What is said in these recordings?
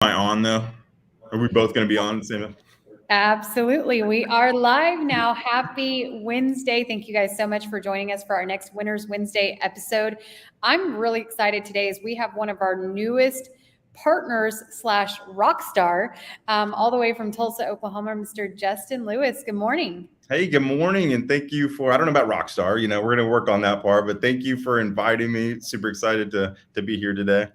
I on though? Are we both going to be on at the same time? Absolutely. We are live now. Happy Wednesday. Thank you guys so much for joining us for our next Winners Wednesday episode. I'm really excited today as we have one of our newest partners slash rock star all the way from Tulsa, Oklahoma, Mr. Justin Lewis. Good morning. Hey, good morning, and thank you for, I don't know about Rockstar, we're going to work on that part, but thank you for inviting me. Super excited to be here today.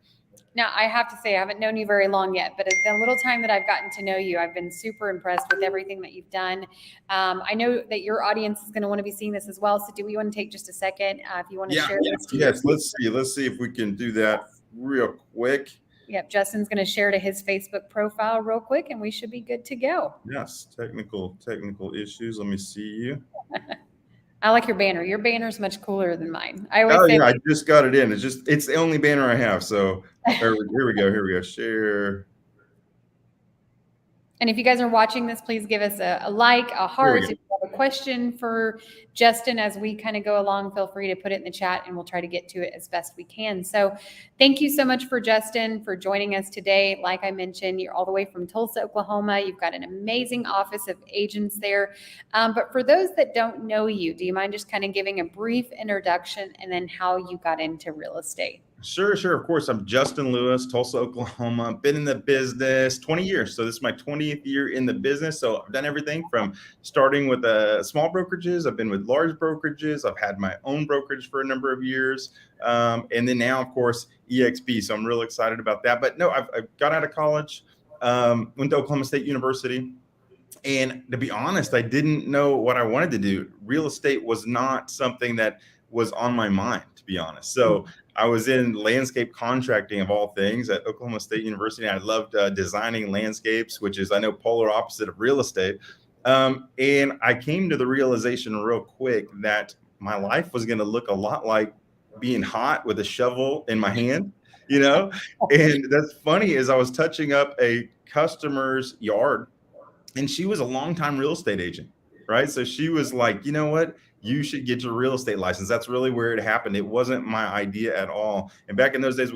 Now, I have to say, I haven't known you very long yet, but the little time that I've gotten to know you, I've been super impressed with everything that you've done. I know that your audience is going to want to be seeing this as well. So, do we want to take just a second if you want to share this to Yes, let's see if we can do that real quick. Yep, Justin's going to share to his Facebook profile real quick, and we should be good to go. Yes, technical issues. Let me see you. I like your banner. Your banner is much cooler than mine. I always say, I just got it in. It's the only banner I have. So here we go. Share. and if you guys are watching this, please give us a like, a heart. If you have a question for Justin as we kind of go along, feel free to put it in the chat and we'll try to get to it as best we can. So thank you so much for Justin for joining us today. Like I mentioned, you're all the way from Tulsa, Oklahoma. You've got an amazing office of agents there. But for those that don't know you, do you mind just kind of giving a brief introduction and then how you got into real estate? Sure. Of course. I'm Justin Lewis, Tulsa, Oklahoma. Been in the business 20 years. So this is my 20th year in the business. So I've done everything from starting with small brokerages. I've been with large brokerages. I've had my own brokerage for a number of years. And then now, of course, EXP. So I'm real excited about that. But no, I've got out of college, went to Oklahoma State University. And to be honest, I didn't know what I wanted to do. Real estate was not something that was on my mind, to be honest. So I was in landscape contracting of all things at Oklahoma State University. I loved designing landscapes, which is, I know, polar opposite of real estate. And I came to the realization real quick that my life was going to look a lot like being hot with a shovel in my hand, And that's funny, is I was touching up a customer's yard, and she was a longtime real estate agent, right? So she was like, you know what? You should get your real estate license. That's really where it happened. It wasn't my idea at all. And back in those days,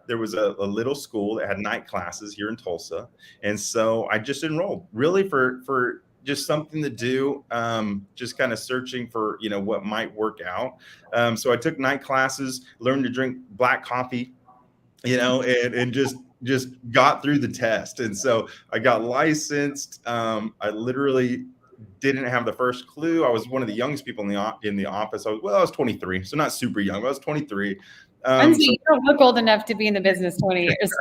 there was a little school that had night classes here in Tulsa, and so I just enrolled really for just something to do, just kind of searching for what might work out. So I took night classes, learned to drink black coffee, and just got through the test. And so I got licensed. I literally didn't have the first clue. I was one of the youngest people in the office. I was 23, so not super young. I was 23. You don't look old enough to be in the business 20 years.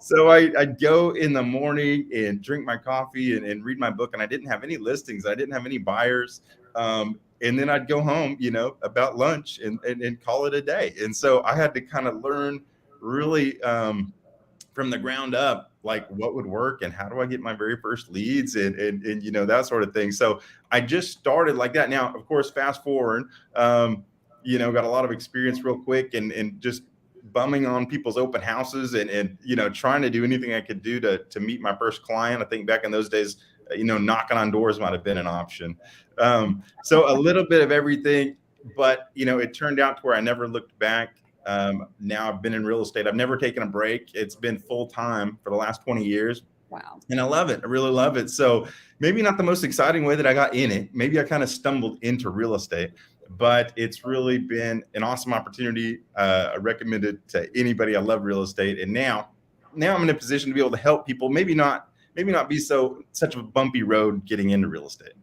So I'd go in the morning and drink my coffee and read my book. And I didn't have any listings. I didn't have any buyers. And then I'd go home, about lunch and call it a day. And so I had to kind of learn really from the ground up, like what would work and how do I get my very first leads and that sort of thing. So I just started like that. Now, of course, fast forward, got a lot of experience real quick and just bumming on people's open houses and trying to do anything I could do to meet my first client. I think back in those days, knocking on doors might have been an option. So a little bit of everything, but it turned out to where I never looked back. Now I've been in real estate. I've never taken a break. It's been full time for the last 20 years. Wow. And I love it. I really love it. So maybe not the most exciting way that I got in it. Maybe I kind of stumbled into real estate, but it's really been an awesome opportunity. I recommend it to anybody. I love real estate. And now I'm in a position to be able to help people, maybe not be such a bumpy road getting into real estate.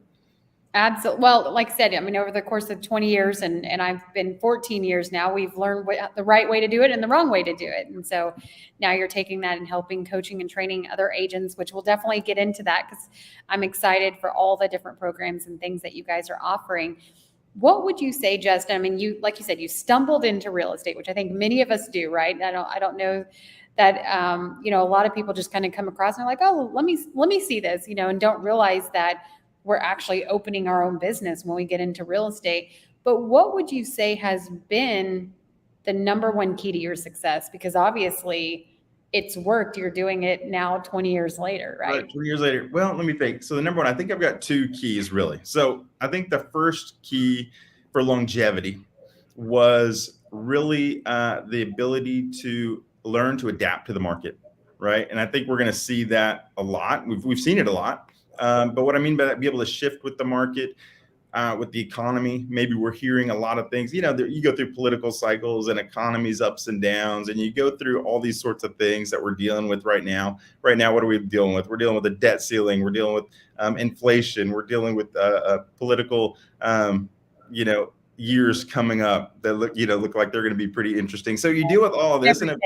Absolutely. Well, like I said, I mean, over the course of 20 years and I've been 14 years now, we've learned the right way to do it and the wrong way to do it. And so now you're taking that and helping, coaching and training other agents, which we'll definitely get into that because I'm excited for all the different programs and things that you guys are offering. What would you say, Justin? I mean, like you said, you stumbled into real estate, which I think many of us do, right? I don't know that, a lot of people just kind of come across and are like, oh, let me see this, and don't realize that we're actually opening our own business when we get into real estate. But what would you say has been the number one key to your success? Because obviously it's worked. You're doing it now 20 years later, right? 20 years later. Well, let me think. So the number one, I think I've got two keys really. So I think the first key for longevity was really the ability to learn to adapt to the market. right? And I think we're going to see that a lot. We've seen it a lot. But what I mean by that, be able to shift with the market, with the economy. Maybe we're hearing a lot of things. You know, you go through political cycles and economies ups and downs, and you go through all these sorts of things that we're dealing with right now. Right now, what are we dealing with? We're dealing with a debt ceiling. We're dealing with inflation. We're dealing with political, years coming up that look like they're going to be pretty interesting. So you deal with all of this, Everything.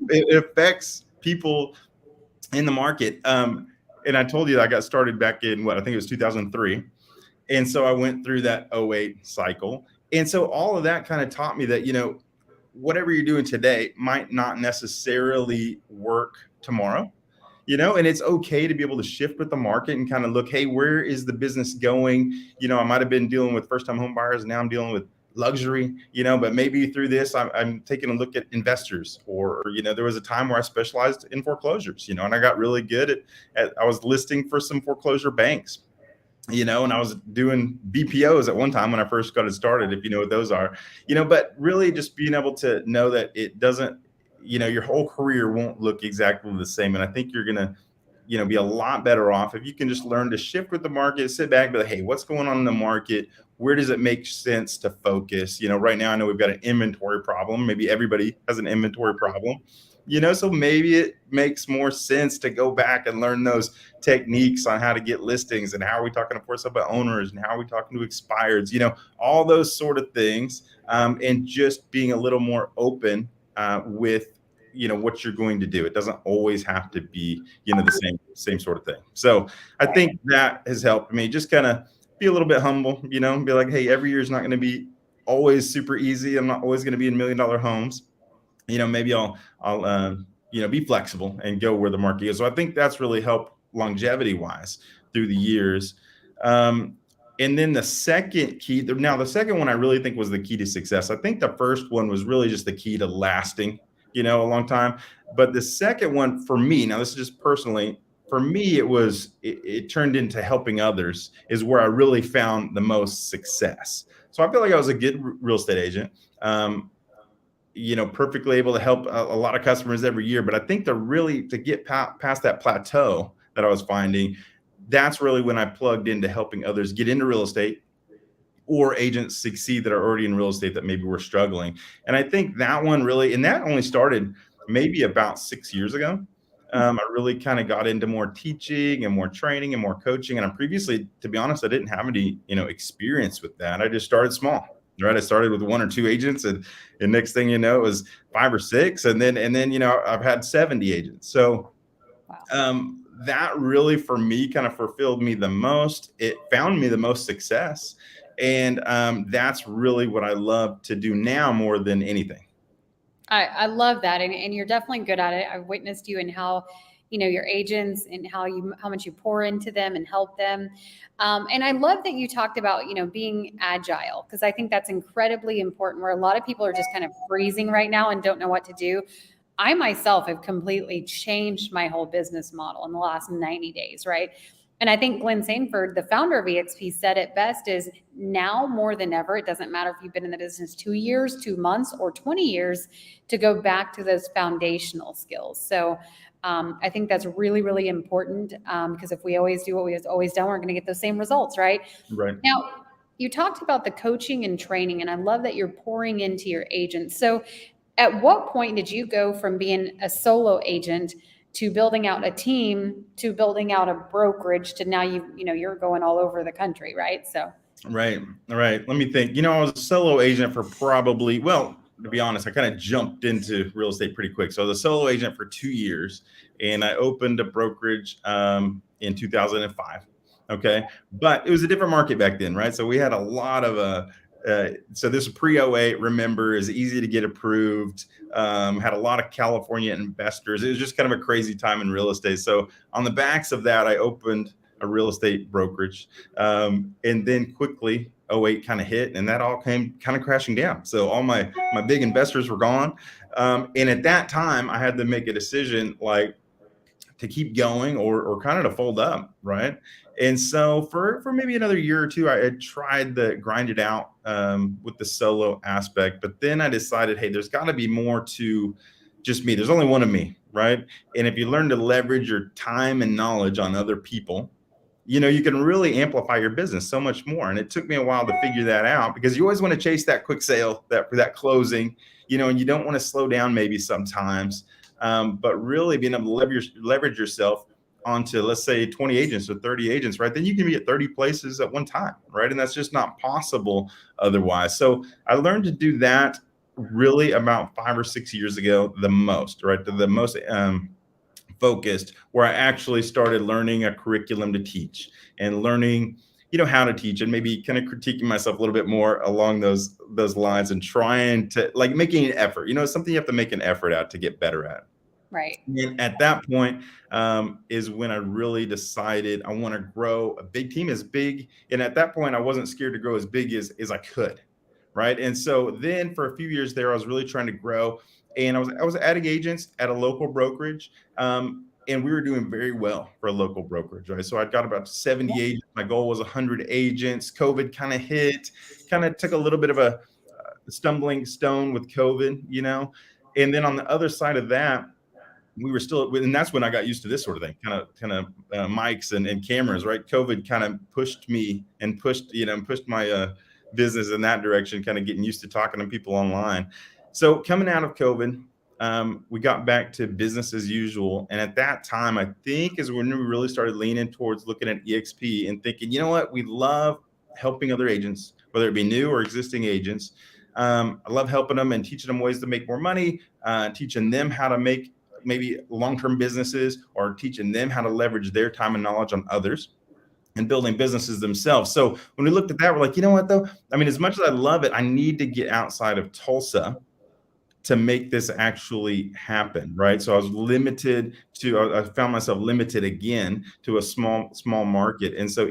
it affects people in the market. And I told you that I got started back in I think it was 2003. And so I went through that 08 cycle. And so all of that kind of taught me that, whatever you're doing today might not necessarily work tomorrow, and it's okay to be able to shift with the market and kind of look, hey, where is the business going? I might have been dealing with first time home buyers. Now I'm dealing with luxury, but maybe through this, I'm taking a look at investors or, there was a time where I specialized in foreclosures, and I got really good I was listing for some foreclosure banks. And I was doing BPOs at one time when I first got it started, if you know what those are, but really just being able to know that it doesn't, your whole career won't look exactly the same. And I think you're going to, be a lot better off if you can just learn to shift with the market, sit back, be like, hey, what's going on in the market? Where does it make sense to focus? Right now I know we've got an inventory problem. Maybe everybody has an inventory problem. So maybe it makes more sense to go back and learn those techniques on how to get listings and how are we talking to for sale by owners and how are we talking to expireds, all those sort of things, and just being a little more open with, what you're going to do. It doesn't always have to be, the same sort of thing. So I think that has helped me just kind of be a little bit humble, be like, hey, every year is not going to be always super easy. I'm not always going to be in $1 million homes. Maybe I'll be flexible and go where the market is. So I think that's really helped longevity wise through the years. And then the second key, the second one I really think was the key to success. I think the first one was really just the key to lasting, a long time. But the second one for me, now this is just personally, for me, it turned into helping others is where I really found the most success. So I feel like I was a good real estate agent. Perfectly able to help a lot of customers every year. But I think to get past that plateau that I was finding, that's really when I plugged into helping others get into real estate or agents succeed that are already in real estate that maybe were struggling. And I think that one really, and that only started maybe about 6 years ago. I really kind of got into more teaching and more training and more coaching. And I previously, to be honest, I didn't have any, experience with that. I just started small. Right. I started with 1 or 2 agents and next thing you know, it was 5 or 6. And then, I've had 70 agents. So, that really for me kind of fulfilled me the most. It found me the most success. And, that's really what I love to do now more than anything. I love that. And you're definitely good at it. I've witnessed you and how, your agents and how much you pour into them and help them. And I love that you talked about, being agile, because I think that's incredibly important where a lot of people are just kind of freezing right now and don't know what to do. I myself have completely changed my whole business model in the last 90 days, right? And I think Glenn Sanford, the founder of EXP, said it best is now more than ever, it doesn't matter if you've been in the business 2 years, 2 months, or 20 years, to go back to those foundational skills. So I think that's really, really important because if we always do what we've always done, we're going to get those same results, right? Right. Now, you talked about the coaching and training, and I love that you're pouring into your agents. So at what point did you go from being a solo agent to building out a team, to building out a brokerage, to now you're going all over the country, right? So. Right. All right. Let me think. I was a solo agent for probably, to be honest, I kind of jumped into real estate pretty quick. So I was a solo agent for 2 years and I opened a brokerage in 2005. Okay. But it was a different market back then, right? So we had a lot of, so this pre-08, remember, is easy to get approved, had a lot of California investors. It was just kind of a crazy time in real estate. So on the backs of that, I opened a real estate brokerage. And then quickly 08 kind of hit and that all came kind of crashing down. So all my big investors were gone. And at that time I had to make a decision like to keep going or kind of to fold up. Right. And so for maybe another year or two, I had tried to grind it out with the solo aspect, but then I decided, hey, there's got to be more to just me. There's only one of me, right? And if you learn to leverage your time and knowledge on other people, you can really amplify your business so much more. And it took me a while to figure that out, because you always want to chase that quick sale, that closing, and you don't want to slow down maybe sometimes. But really being able to leverage yourself onto, let's say, 20 agents or 30 agents, right? Then you can be at 30 places at one time, right? And that's just not possible otherwise. So I learned to do that really about 5 or 6 years ago, the most, right? The most focused, where I actually started learning a curriculum to teach and learning, how to teach, and maybe kind of critiquing myself a little bit more along those lines, and trying to, like, making an effort. It's something you have to make an effort at to get better at. Right. And at that point is when I really decided I want to grow a big team, as big. And at that point, I wasn't scared to grow as big as I could. Right. And so then for a few years there, I was really trying to grow. And I was adding agents at a local brokerage. And we were doing very well for a local brokerage, right? So I'd got about 70 agents. My goal was 100 agents. COVID kind of hit, kind of took a little bit of a stumbling stone with COVID, And then on the other side of that, we were still, and that's when I got used to this sort of thing, kind of mics and cameras, right? COVID kind of pushed me and pushed my business in that direction, kind of getting used to talking to people online. So coming out of COVID, we got back to business as usual. And at that time, I think is when we really started leaning towards looking at EXP and thinking, you know what, we love helping other agents, whether it be new or existing agents. I love helping them and teaching them ways to make more money, teaching them how to make maybe long-term businesses, or teaching them how to leverage their time and knowledge on others and building businesses themselves. So when we looked at that, we're like, you know what though? I mean, as much as I love it, I need to get outside of Tulsa to make this actually happen, right? So I was I found myself limited again to a small market. And so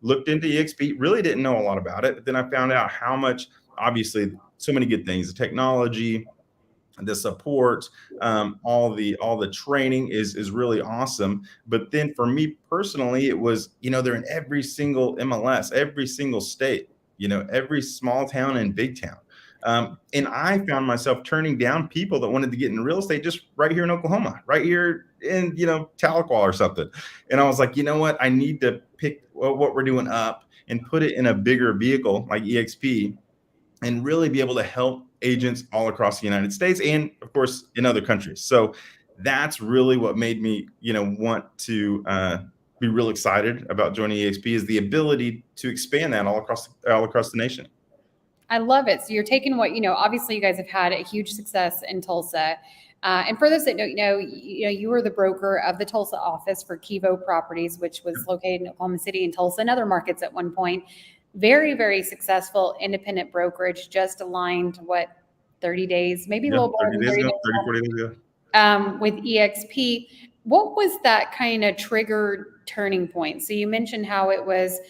looked into EXP, really didn't know a lot about it. But then I found out how much, obviously, so many good things, the technology, the support, all the training is really awesome. But then for me personally, it was, they're in every single MLS, every single state, every small town and big town. And I found myself turning down people that wanted to get in real estate just right here in Oklahoma, right here in, Tahlequah or something. And I was like, you know what? I need to pick what we're doing up and put it in a bigger vehicle like EXP, and really be able to help agents all across the United States and, of course, in other countries. So that's really what made me, want to be real excited about joining EXP, is the ability to expand that all across the nation. I love it. So you're taking what, obviously you guys have had a huge success in Tulsa. And for those that don't know, you were the broker of the Tulsa office for Kivo Properties, which was located in Oklahoma City and Tulsa and other markets at one point. Very, very successful independent brokerage, just aligned, 30 days, maybe a little more than 30 days, 40 days ago. With EXP. What was that kind of trigger turning point? So you mentioned how it was,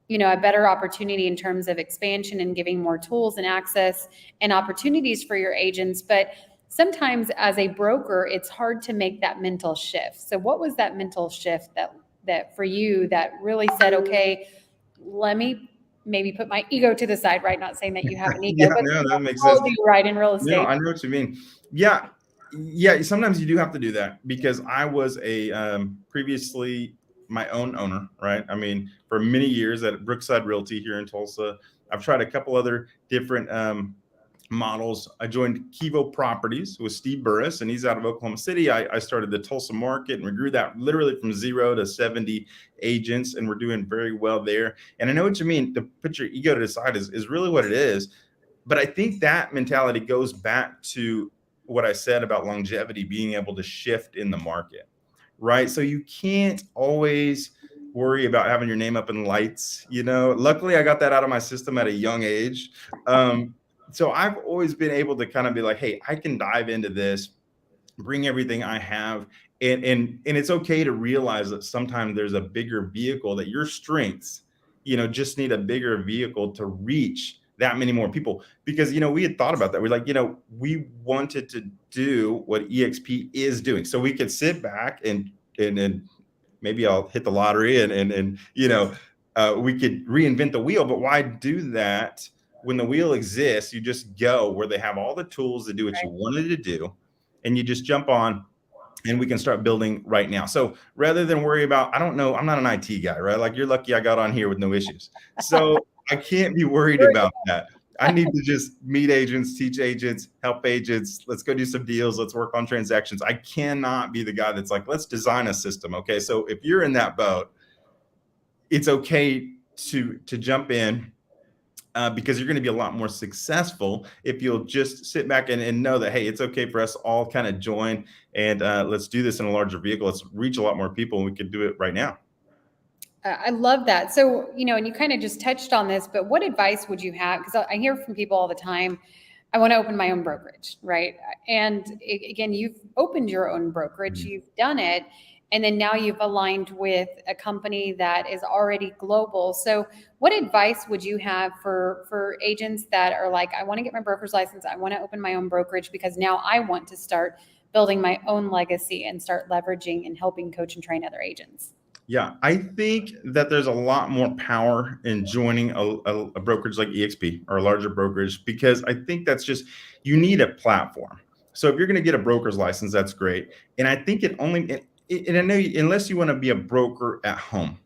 a better opportunity in terms of expansion and giving more tools and access and opportunities for your agents. But sometimes as a broker, it's hard to make that mental shift. So what was that mental shift that for you that really said, okay, let me maybe put my ego to the side, right? Not saying that you have an ego, but that makes sense. Right, in real estate. No, I know what you mean. Yeah. Sometimes you do have to do that, because I was previously my own owner, right? I mean, for many years at Brookside Realty here in Tulsa. I've tried a couple other different models. I joined Kivo Properties with Steve Burris, and he's out of Oklahoma City. I started the Tulsa market, and we grew that literally from 0 to 70 agents, and we're doing very well there. And I know what you mean. To put your ego to the side is really what it is. But I think that mentality goes back to what I said about longevity, being able to shift in the market, right? So you can't always worry about having your name up in lights. Luckily I got that out of my system at a young age. So I've always been able to kind of be like, hey, I can dive into this, bring everything I have. And it's okay to realize that sometimes there's a bigger vehicle, that your strengths, just need a bigger vehicle to reach that many more people. Because, we had thought about that. We're like, we wanted to do what EXP is doing. So we could sit back and maybe I'll hit the lottery and we could reinvent the wheel. But why do that? When the wheel exists, you just go where they have all the tools to do what you wanted to do, and you just jump on and we can start building right now. So rather than worry about, I don't know, I'm not an IT guy, right? Like you're lucky I got on here with no issues. So I can't be worried about that. I need to just meet agents, teach agents, help agents. Let's go do some deals. Let's work on transactions. I cannot be the guy that's like, let's design a system. Okay. So if you're in that boat, it's okay to jump in, because you're going to be a lot more successful if you'll just sit back and know that, hey, it's okay for us all kind of join, and let's do this in a larger vehicle. Let's reach a lot more people, and we could do it right now. I love that. So, and you kind of just touched on this, but what advice would you have? Because I hear from people all the time, I want to open my own brokerage, right? And again, you've opened your own brokerage, you've done it, and then now you've aligned with a company that is already global. So what advice would you have for agents that are like, I want to get my broker's license, I want to open my own brokerage because now I want to start building my own legacy and start leveraging and helping coach and train other agents? Yeah, I think that there's a lot more power in joining a brokerage like EXP or a larger brokerage, because I think that's just, you need a platform. So if you're going to get a broker's license, that's great. And I think and I know, unless you want to be a broker at home,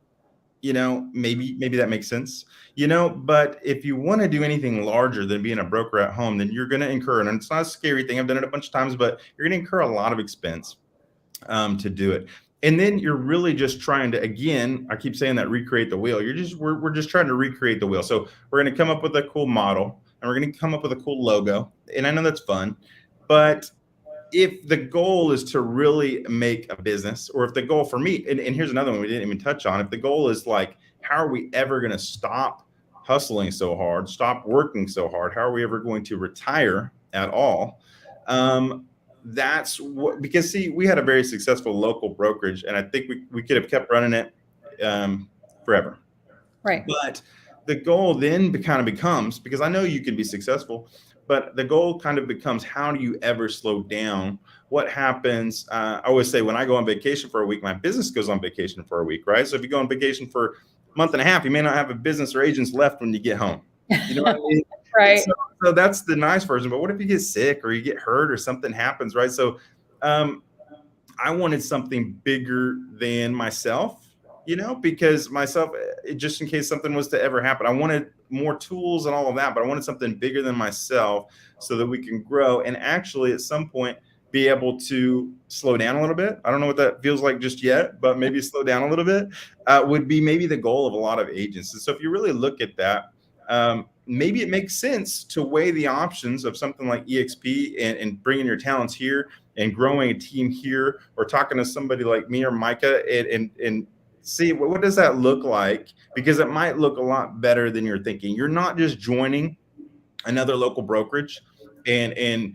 maybe that makes sense, but if you want to do anything larger than being a broker at home, then you're going to incur, and it's not a scary thing, I've done it a bunch of times, but you're going to incur a lot of expense to do it. And then you're really just trying to, again, I keep saying that, recreate the wheel. We're just trying to recreate the wheel. So we're going to come up with a cool model, and we're going to come up with a cool logo. And I know that's fun, but if the goal is to really make a business, or if the goal for me, and here's another one we didn't even touch on, if the goal is like, how are we ever going to stop hustling so hard, stop working so hard? How are we ever going to retire at all? That's what, because see, we had a very successful local brokerage, and I think we could have kept running it forever. Right. But the goal then kind of becomes, because I know you can be successful, but the goal kind of becomes, how do you ever slow down? What happens? I always say, when I go on vacation for a week, my business goes on vacation for a week, right? So if you go on vacation for a month and a half, you may not have a business or agents left when you get home. You know what I mean? Right. So that's the nice version. But what if you get sick or you get hurt or something happens, right? So I wanted something bigger than myself, because myself, just in case something was to ever happen, I wanted more tools and all of that, but I wanted something bigger than myself so that we can grow and actually at some point be able to slow down a little bit. I don't know what that feels like just yet, but maybe slow down a little bit would be maybe the goal of a lot of agents. And so if you really look at that, maybe it makes sense to weigh the options of something like EXP and bringing your talents here and growing a team here, or talking to somebody like me or Micah and see what does that look like, because it might look a lot better than you're thinking. You're not just joining another local brokerage and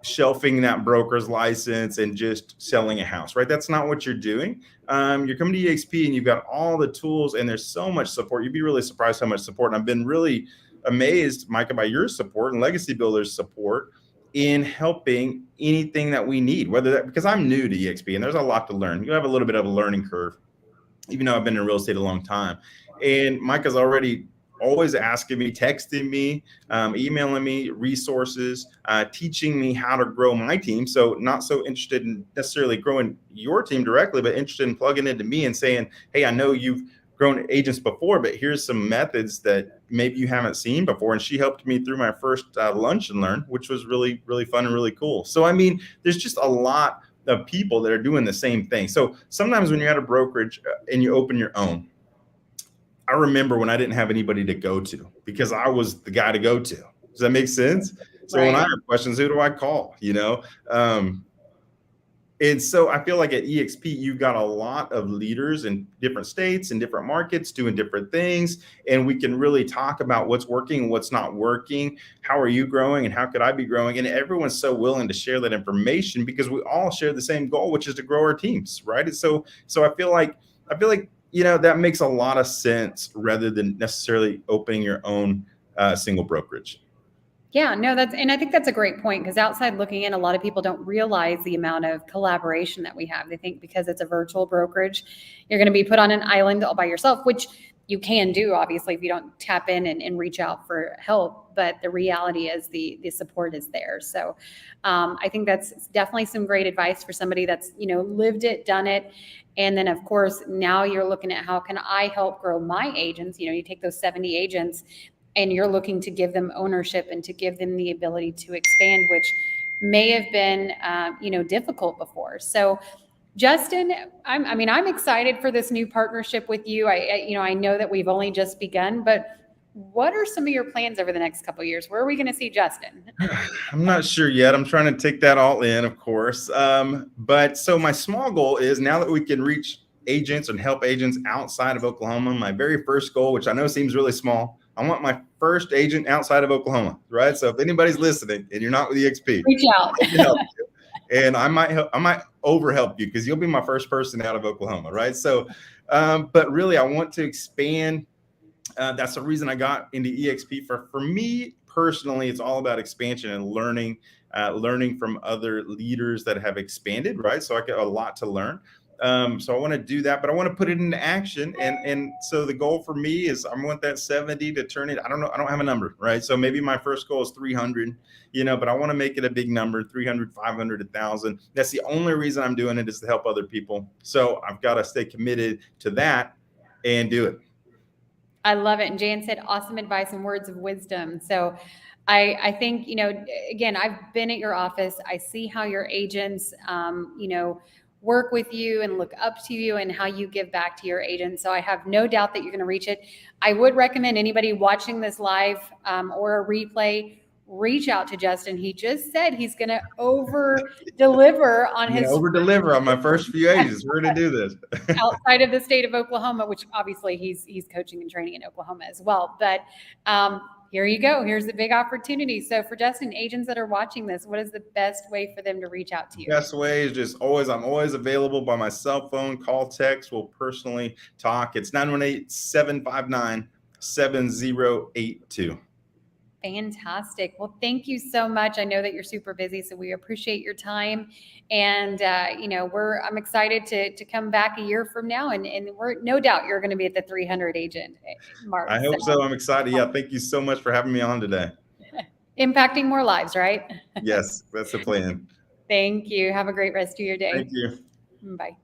shelving that broker's license and just selling a house, right? That's not what you're doing. You're coming to EXP and you've got all the tools, and there's so much support. You'd be really surprised how much support. And I've been really amazed, Micah, by your support and Legacy Builders' support in helping anything that we need, because I'm new to EXP and there's a lot to learn. You have a little bit of a learning curve, even though I've been in real estate a long time. And Micah's always asking me, texting me, emailing me resources, teaching me how to grow my team. So not so interested in necessarily growing your team directly, but interested in plugging into me and saying, hey, I know you've grown agents before, but here's some methods that maybe you haven't seen before. And she helped me through my first lunch and learn, which was really, really fun and really cool. So, I mean, there's just a lot of people that are doing the same thing. So sometimes when you're at a brokerage and you open your own, I remember when I didn't have anybody to go to because I was the guy to go to. Does that make sense? So when I have questions, who do I call? And so I feel like at EXP, you've got a lot of leaders in different states and different markets doing different things. And we can really talk about what's working and what's not working. How are you growing and how could I be growing? And everyone's so willing to share that information because we all share the same goal, which is to grow our teams, right? And so I feel like, that makes a lot of sense rather than necessarily opening your own single brokerage. Yeah, no, and I think that's a great point, because outside looking in, a lot of people don't realize the amount of collaboration that we have. They think because it's a virtual brokerage, you're going to be put on an island all by yourself, which you can do, obviously, if you don't tap in and reach out for help. but the reality is the support is there. So I think that's definitely some great advice for somebody that's, lived it, done it. And then of course, now you're looking at how can I help grow my agents? You take those 70 agents and you're looking to give them ownership and to give them the ability to expand, which may have been, difficult before. So Justin, I'm excited for this new partnership with you. I know that we've only just begun, but what are some of your plans over the next couple of years? Where are we going to see Justin? I'm not sure yet. I'm trying to take that all in, of course. But so my small goal is, now that we can reach agents and help agents outside of Oklahoma, my very first goal, which I know seems really small, I want my first agent outside of Oklahoma, right? So if anybody's listening and you're not with EXP, reach out. I can help you. And I might over help you, because you'll be my first person out of Oklahoma, right? So, but really, I want to expand. That's the reason I got into EXP. For me personally, it's all about expansion and learning from other leaders that have expanded, right? So I get a lot to learn. So I want to do that, but I want to put it into action. And so the goal for me is I want that 70 to turn it. I don't know. I don't have a number, right? So maybe my first goal is 300, but I want to make it a big number, 300, 500, 1,000. That's the only reason I'm doing it, is to help other people. So I've got to stay committed to that and do it. I love it. And Jan said, awesome advice and words of wisdom. So I think, again, I've been at your office. I see how your agents, work with you and look up to you and how you give back to your agents. So I have no doubt that you're going to reach it. I would recommend anybody watching this live or a replay, reach out to Justin. He just said he's going to over deliver on his over deliver on my first few agents. We're going to do this outside of the state of Oklahoma, which obviously he's coaching and training in Oklahoma as well. But here you go. Here's the big opportunity. So for Justin, agents that are watching this, what is the best way for them to reach out to you? Best way is I'm always available by my cell phone, call, text. We'll personally talk. It's 918-759-7082. Fantastic. Well, thank you so much. I know that you're super busy, so we appreciate your time. And, I'm excited to come back a year from now, and we're no doubt you're going to be at the 300 agent mark. I hope so. I'm excited. Yeah. Thank you so much for having me on today. Impacting more lives, right? Yes, that's the plan. Thank you. Have a great rest of your day. Thank you. Bye.